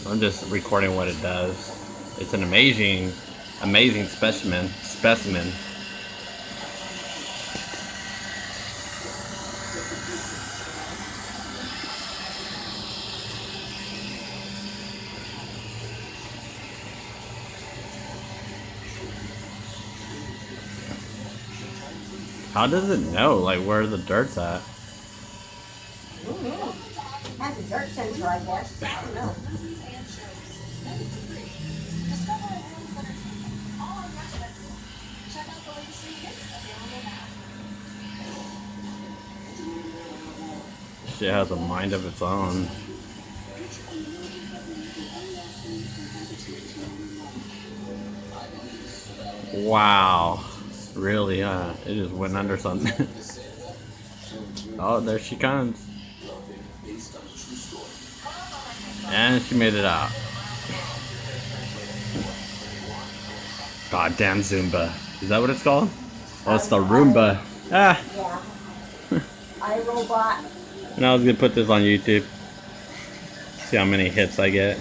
I'm just recording what it does. It's an amazing, amazing specimen. How does it know, like, where the dirt's at? Has a dirt sensor, I guess. I don't know. Shit has a mind of its own. Wow. Really, it just went under something. Oh, there she comes. And she made it out. Goddamn Zumba. Is that what it's called? Oh, it's the Roomba. Ah! Yeah. iRobot. And I was gonna put this on YouTube. See how many hits I get.